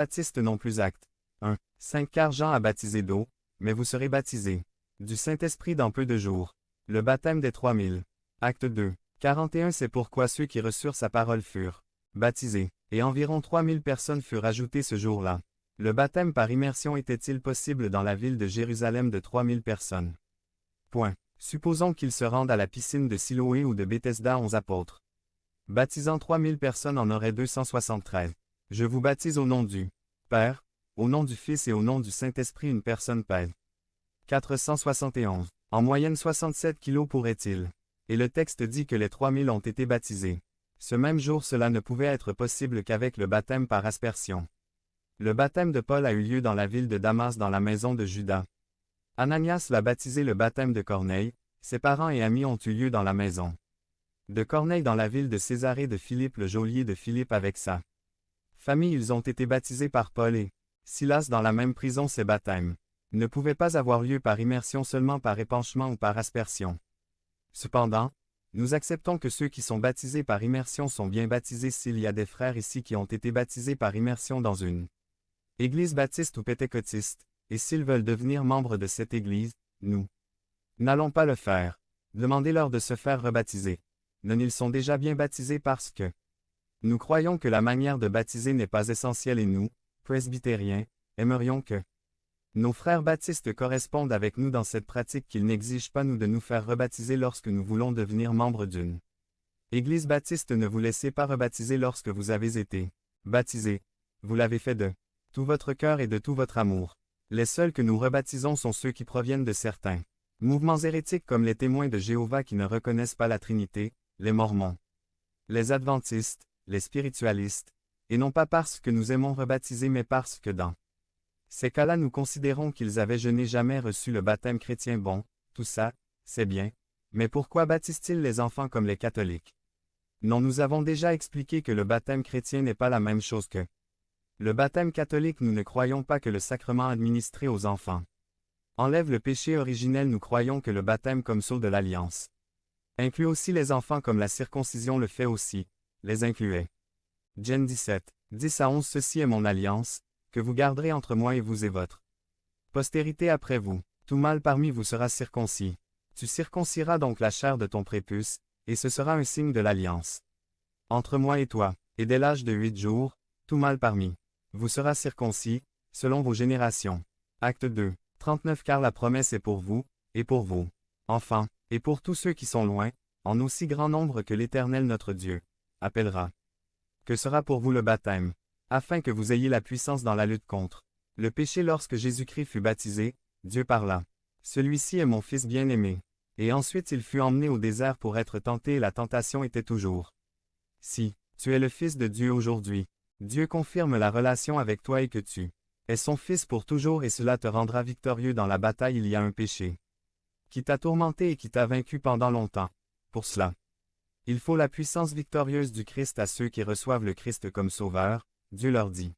Baptiste non plus acte. 1. 5 car Jean a baptisé d'eau, mais vous serez baptisés du Saint-Esprit dans peu de jours. Le baptême des 3000. Acte 2. 41 C'est pourquoi ceux qui reçurent sa parole furent baptisés, et environ 3000 personnes furent ajoutées ce jour-là. Le baptême par immersion était-il possible dans la ville de Jérusalem de 3000 personnes? Point. Supposons qu'ils se rendent à la piscine de Siloé ou de Bethesda 11 apôtres. Baptisant 3000 personnes en aurait 273. Je vous baptise au nom du Père, au nom du Fils et au nom du Saint-Esprit une personne pèse. 471. En moyenne 67 kilos pourrait-il. Et le texte dit que les 3000 ont été baptisés. Ce même jour cela ne pouvait être possible qu'avec le baptême par aspersion. Le baptême de Paul a eu lieu dans la ville de Damas dans la maison de Judas. Ananias l'a baptisé le baptême de Corneille, ses parents et amis ont eu lieu dans la maison de Corneille dans la ville de Césarée de Philippe le geôlier de Philippe avec sa famille ils ont été baptisés par Paul et Silas dans la même prison ces baptêmes ne pouvaient pas avoir lieu par immersion seulement par épanchement ou par aspersion. Cependant, nous acceptons que ceux qui sont baptisés par immersion sont bien baptisés s'il y a des frères ici qui ont été baptisés par immersion dans une église baptiste ou pentecôtiste, et s'ils veulent devenir membres de cette église, nous n'allons pas le faire. Demandez-leur de se faire rebaptiser. Non, ils sont déjà bien baptisés parce que nous croyons que la manière de baptiser n'est pas essentielle et nous, presbytériens, aimerions que nos frères baptistes correspondent avec nous dans cette pratique qu'ils n'exigent pas nous de nous faire rebaptiser lorsque nous voulons devenir membres d'une église baptiste. Ne vous laissez pas rebaptiser lorsque vous avez été baptisés. Vous l'avez fait de tout votre cœur et de tout votre amour. Les seuls que nous rebaptisons sont ceux qui proviennent de certains mouvements hérétiques comme les témoins de Jéhovah qui ne reconnaissent pas la Trinité, les Mormons, les Adventistes, les spiritualistes, et non pas parce que nous aimons rebaptiser mais parce que dans ces cas-là nous considérons qu'ils avaient je n'ai jamais reçu le baptême chrétien. Bon, tout ça, c'est bien, mais pourquoi baptisent-ils les enfants comme les catholiques? Non, nous avons déjà expliqué que le baptême chrétien n'est pas la même chose que le baptême catholique. Nous ne croyons pas que le sacrement administré aux enfants enlève le péché originel. Nous croyons que le baptême comme sceau de l'alliance inclut aussi les enfants comme la circoncision le fait aussi, les incluait. Gen 17, 10 à 11 Ceci est mon alliance, que vous garderez entre moi et vous et votre postérité après vous. Tout mâle parmi vous sera circoncis. Tu circonciras donc la chair de ton prépuce, et ce sera un signe de l'alliance entre moi et toi, et dès l'âge de 8 jours, tout mâle parmi vous sera circoncis, selon vos générations. Acte 2, 39 Car la promesse est pour vous, et pour vos enfants, et pour tous ceux qui sont loin, en aussi grand nombre que l'Éternel notre Dieu appellera. Que sera pour vous le baptême, afin que vous ayez la puissance dans la lutte contre le péché. Lorsque Jésus-Christ fut baptisé, Dieu parla. Celui-ci est mon Fils bien-aimé. Et ensuite il fut emmené au désert pour être tenté et la tentation était toujours. Si tu es le Fils de Dieu aujourd'hui, Dieu confirme la relation avec toi et que tu es son Fils pour toujours et cela te rendra victorieux dans la bataille. Il y a un péché qui t'a tourmenté et qui t'a vaincu pendant longtemps. Pour cela, il faut la puissance victorieuse du Christ à ceux qui reçoivent le Christ comme Sauveur. Dieu leur dit.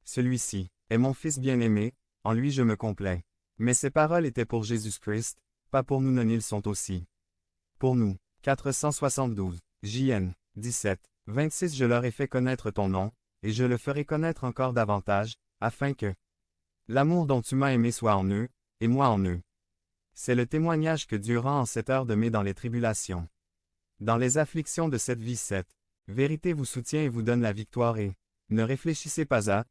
Celui-ci est mon Fils bien-aimé, en lui je me complais. Mais ces paroles étaient pour Jésus-Christ, pas pour nous. Non, ils sont aussi pour nous. 472. JN 17, 26 Je leur ai fait connaître ton nom, et je le ferai connaître encore davantage, afin que l'amour dont tu m'as aimé soit en eux, et moi en eux. C'est le témoignage que Dieu rend en cette heure de mai dans les tribulations. Dans les afflictions de cette vie. Cette vérité vous soutient et vous donne la victoire et ne réfléchissez pas à